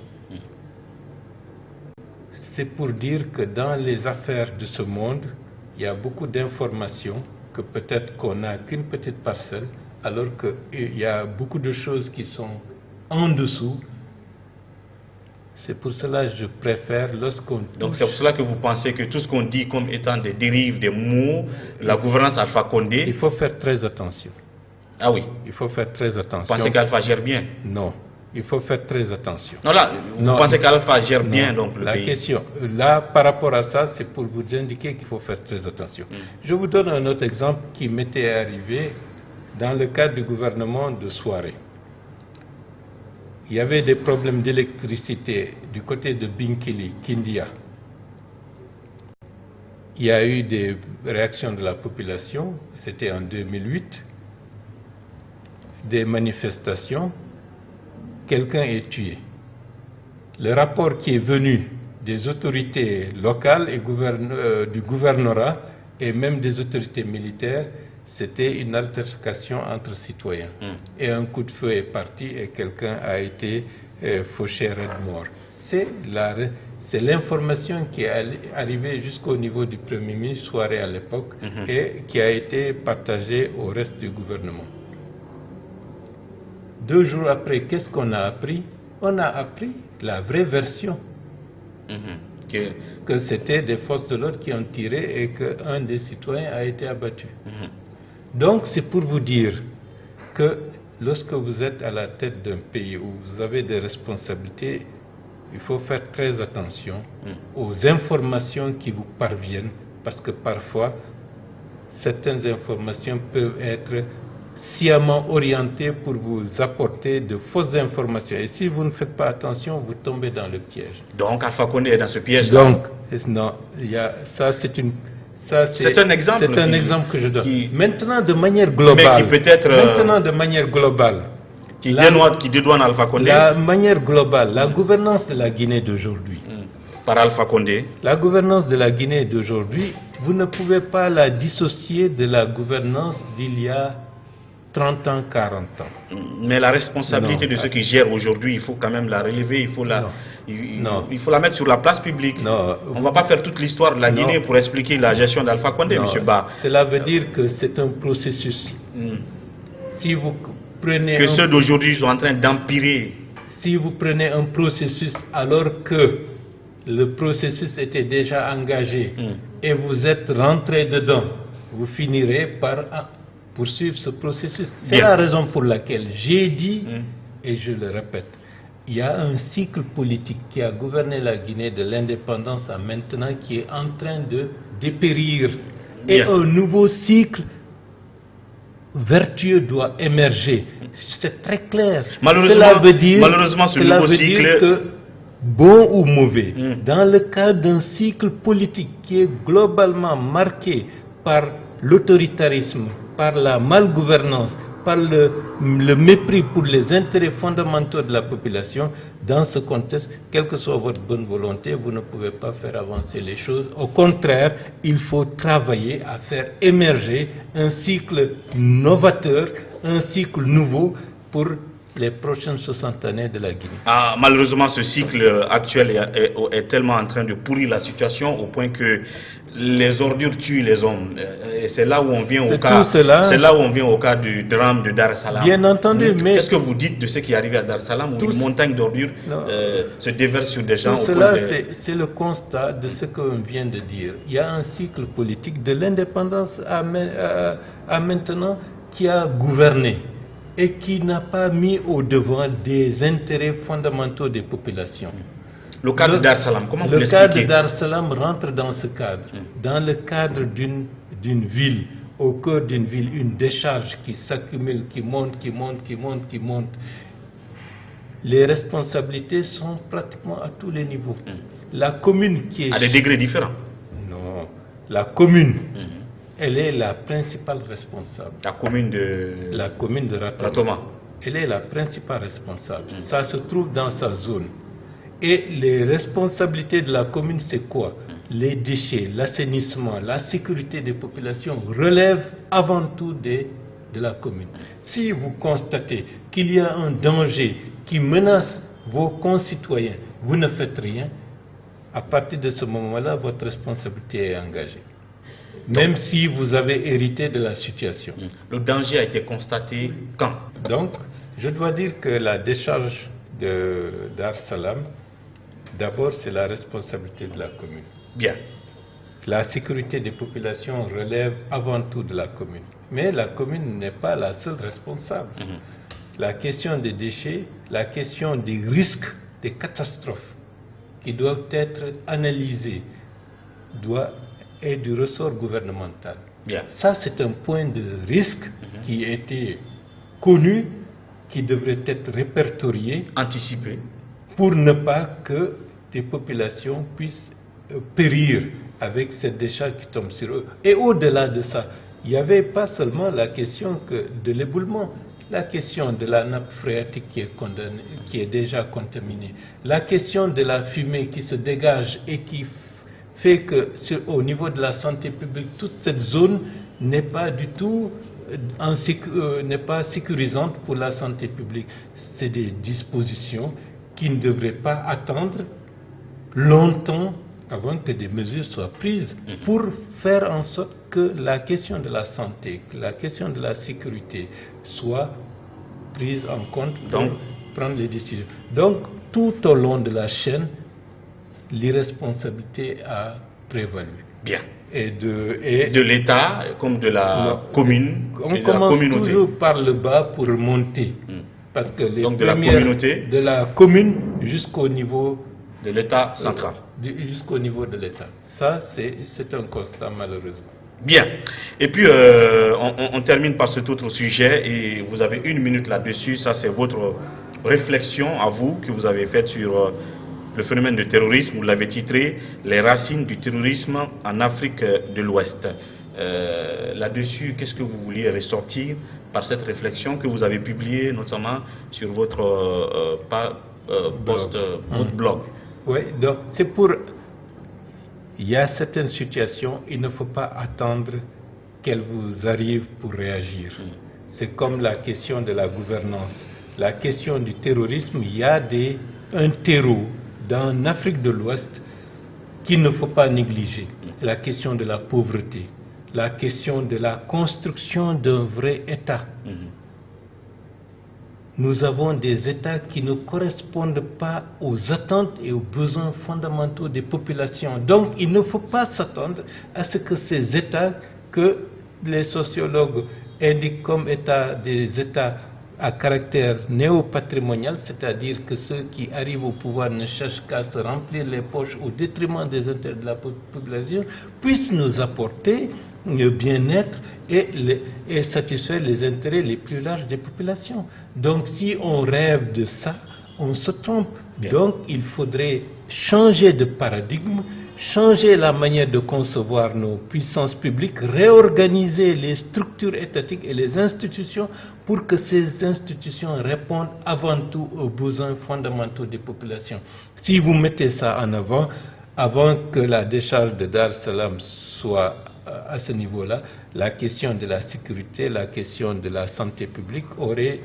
C'est pour dire que dans les affaires de ce monde, il y a beaucoup d'informations que peut-être qu'on n'a qu'une petite parcelle, alors qu'il y a beaucoup de choses qui sont en dessous. C'est pour cela que je préfère lorsqu'on... Donc c'est pour cela que vous pensez que tout ce qu'on dit comme étant des dérives, des mots, la gouvernance Alpha Condé... Il faut faire très attention. Ah oui. Il faut faire très attention. Vous pensez qu'Alpha gère bien? Non. Il faut faire très attention. Non, là, vous pensez qu'Alpha gère bien donc le pays? La question, là, par rapport à ça, c'est pour vous indiquer qu'il faut faire très attention. Je vous donne un autre exemple qui m'était arrivé dans le cadre du gouvernement de Soirée. Il y avait des problèmes d'électricité du côté de Binkili, Kindia. Il y a eu des réactions de la population, c'était en 2008, des manifestations, quelqu'un est tué. Le rapport qui est venu des autorités locales et du gouvernorat et même des autorités militaires, c'était une altercation entre citoyens. Et un coup de feu est parti et quelqu'un a été fauché raide mort. C'est l'information qui est arrivée jusqu'au niveau du Premier ministre Soirée à l'époque et qui a été partagée au reste du gouvernement. 2 jours après, qu'est-ce qu'on a appris? On a appris la vraie version. Que c'était des forces de l'ordre qui ont tiré et qu'un des citoyens a été abattu. Donc c'est pour vous dire que lorsque vous êtes à la tête d'un pays où vous avez des responsabilités, il faut faire très attention aux informations qui vous parviennent, parce que parfois certaines informations peuvent être sciemment orientés pour vous apporter de fausses informations. Et si vous ne faites pas attention, vous tombez dans le piège. Donc Alpha Condé est dans ce piège. Donc, non, ça c'est un exemple. C'est un exemple que je donne. Maintenant, de manière globale. Mais qui peut-être. Maintenant, de manière globale. Qui dédouane Alpha Condé. La manière globale, la gouvernance de la Guinée d'aujourd'hui. Par Alpha Condé. La gouvernance de la Guinée d'aujourd'hui, vous ne pouvez pas la dissocier de la gouvernance d'il y a 30 ans, 40 ans. Mais la responsabilité de ceux qui gèrent aujourd'hui, il faut quand même la relever, il faut il faut la mettre sur la place publique. On ne va pas faire toute l'histoire de la Guinée pour expliquer la gestion d'Alpha Condé, M. Ba. Cela veut dire que c'est un processus. Si vous prenez que ceux d'aujourd'hui sont en train d'empirer. Si vous prenez un processus alors que le processus était déjà engagé et vous êtes rentré dedans, vous finirez par poursuivre ce processus. C'est la raison pour laquelle j'ai dit, et je le répète, il y a un cycle politique qui a gouverné la Guinée de l'indépendance à maintenant qui est en train de dépérir. Et un nouveau cycle vertueux doit émerger. C'est très clair. Malheureusement, ce nouveau cycle... que, bon ou mauvais, dans le cadre d'un cycle politique qui est globalement marqué par l'autoritarisme, par la malgouvernance, par le mépris pour les intérêts fondamentaux de la population, dans ce contexte, quelle que soit votre bonne volonté, vous ne pouvez pas faire avancer les choses. Au contraire, il faut travailler à faire émerger un cycle novateur, un cycle nouveau pour les prochaines 60 années de la Guinée. Malheureusement, ce cycle actuel est tellement en train de pourrir la situation au point que les ordures tuent les hommes. Et c'est là où on vient au cas. C'est là où on vient au cas du drame de Dar es Salaam. Bien entendu, mais qu'est-ce que vous dites de ce qui est arrivé à Dar es Salaam où une montagne d'ordures se déverse sur des gens? Tout cela, c'est le constat de ce qu'on vient de dire. Il y a un cycle politique de l'indépendance à maintenant qui a gouverné et qui n'a pas mis au devant des intérêts fondamentaux des populations. Le cas de Dar es Salaam, comment vous l'expliquez? Le cas de Dar es Salaam rentre dans ce cadre. Dans le cadre d'une ville, au cœur d'une ville, une décharge qui s'accumule, qui monte, qui monte, qui monte, qui monte. Les responsabilités sont pratiquement à tous les niveaux. La commune qui est... À des degrés différents? Non. La commune... Elle est la principale responsable. La commune de Ratoma. Elle est la principale responsable. Ça se trouve dans sa zone. Et les responsabilités de la commune, c'est quoi? Les déchets, l'assainissement, la sécurité des populations relèvent avant tout de la commune. Si vous constatez qu'il y a un danger qui menace vos concitoyens, vous ne faites rien, à partir de ce moment-là, votre responsabilité est engagée. Même si vous avez hérité de la situation. Le danger a été constaté quand? Donc, je dois dire que la décharge de Dar es Salaam, d'abord, c'est la responsabilité de la commune. Bien. La sécurité des populations relève avant tout de la commune. Mais la commune n'est pas la seule responsable. La question des déchets, la question des risques, des catastrophes qui doivent être analysées, est du ressort gouvernemental. Bien. Ça, c'est un point de risque qui était connu, qui devrait être répertorié, anticipé, pour ne pas que des populations puissent périr avec cette décharge qui tombe sur eux. Et au-delà de ça, il n'y avait pas seulement la question de l'éboulement, la question de la nappe phréatique qui est déjà contaminée, la question de la fumée qui se dégage et qui fait que au niveau de la santé publique, toute cette zone n'est pas du tout n'est pas sécurisante pour la santé publique. C'est des dispositions qui ne devraient pas attendre longtemps avant que des mesures soient prises pour faire en sorte que la question de la santé, que la question de la sécurité soit prise en compte pour prendre les décisions. Donc, tout au long de la chaîne, l'irresponsabilité a prévalu. Bien. Et de l'État comme de la commune. On commence toujours par le bas pour monter. Parce que les donc de la communauté, de la commune jusqu'au niveau de l'État central. Jusqu'au niveau de l'État. Ça, c'est un constat malheureusement. Bien. Et puis, on termine par cet autre sujet et vous avez 1 minute là-dessus. Ça, c'est votre réflexion à vous que vous avez faite sur le phénomène de terrorisme. Vous l'avez titré « Les racines du terrorisme en Afrique de l'Ouest ». Là-dessus, qu'est-ce que vous vouliez ressortir par cette réflexion que vous avez publiée notamment sur votre blog? Oui, donc c'est pour... Il y a certaines situations, il ne faut pas attendre qu'elles vous arrivent pour réagir. C'est comme la question de la gouvernance. La question du terrorisme, il y a un terreau dans l'Afrique de l'Ouest qu'il ne faut pas négliger. La question de la pauvreté, la question de la construction d'un vrai État. Nous avons des États qui ne correspondent pas aux attentes et aux besoins fondamentaux des populations. Donc, il ne faut pas s'attendre à ce que ces États, que les sociologues indiquent comme des États à caractère néo-patrimonial, c'est-à-dire que ceux qui arrivent au pouvoir ne cherchent qu'à se remplir les poches au détriment des intérêts de la population, puissent nous apporter le bien-être et satisfaire les intérêts les plus larges des populations. Donc si on rêve de ça, on se trompe. Bien. Donc il faudrait changer de paradigme, changer la manière de concevoir nos puissances publiques, réorganiser les structures étatiques et les institutions pour que ces institutions répondent avant tout aux besoins fondamentaux des populations. Si vous mettez ça en avant que la décharge de Dar Salam soit à ce niveau-là, la question de la sécurité, la question de la santé publique aurait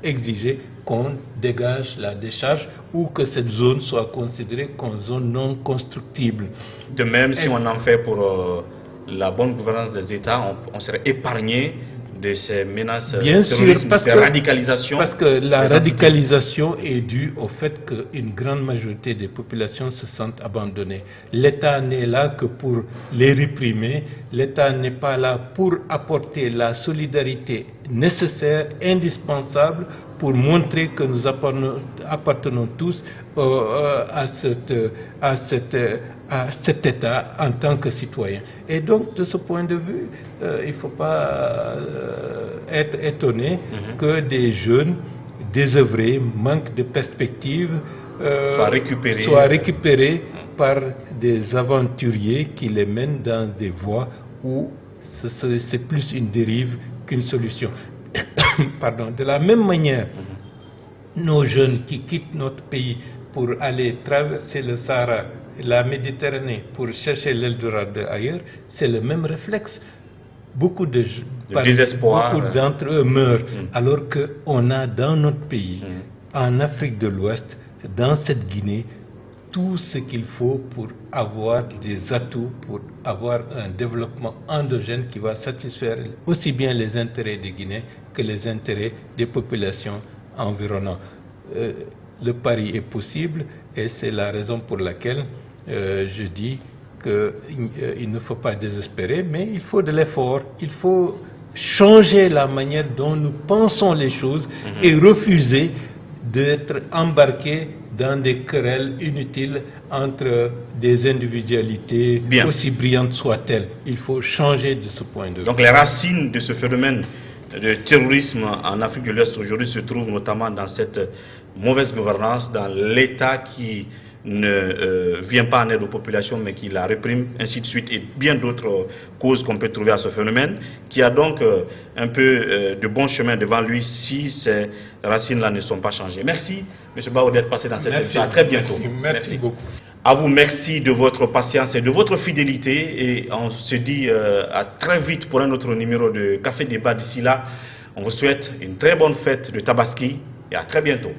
exigé qu'on dégage la décharge ou que cette zone soit considérée comme zone non constructible. De même, si on en fait pour la bonne gouvernance des États, on serait épargné de ces menaces terroristes, de ces radicalisations. Parce que la radicalisation est due au fait qu'une grande majorité des populations se sentent abandonnées. L'État n'est là que pour les réprimer, l'État n'est pas là pour apporter la solidarité nécessaire, indispensable, pour montrer que nous appartenons tous à cet État en tant que citoyen. Et donc, de ce point de vue, il ne faut pas être étonné que des jeunes désœuvrés, manquent de perspectives, soient récupérés par des aventuriers qui les mènent dans des voies où c'est plus une dérive qu'une solution. Pardon. De la même manière, nos jeunes qui quittent notre pays pour aller traverser le Sahara, la Méditerranée, pour chercher l'Eldorado ailleurs, c'est le même réflexe. Beaucoup d'entre eux meurent, alors qu'on a dans notre pays, en Afrique de l'Ouest, dans cette Guinée, tout ce qu'il faut pour avoir des atouts, pour avoir un développement endogène qui va satisfaire aussi bien les intérêts des Guinéens que les intérêts des populations environnantes. Le pari est possible et c'est la raison pour laquelle je dis qu'il ne faut pas désespérer, mais il faut de l'effort, il faut changer la manière dont nous pensons les choses et refuser d'être embarqués dans des querelles inutiles entre des individualités, aussi brillantes soient-elles. Il faut changer de ce point de vue. Donc les racines de ce phénomène de terrorisme en Afrique de l'Est aujourd'hui se trouvent notamment dans cette mauvaise gouvernance, dans l'État qui ne vient pas en aide aux populations mais qui la réprime, ainsi de suite, et bien d'autres causes qu'on peut trouver à ce phénomène, qui a donc un peu de bon chemin devant lui si ces racines-là ne sont pas changées. Merci, M. Bao, d'être passé dans cette émission. À très bientôt. Merci beaucoup. À vous, merci de votre patience et de votre fidélité, et on se dit à très vite pour un autre numéro de Café Débat. D'ici là, on vous souhaite une très bonne fête de Tabaski et à très bientôt.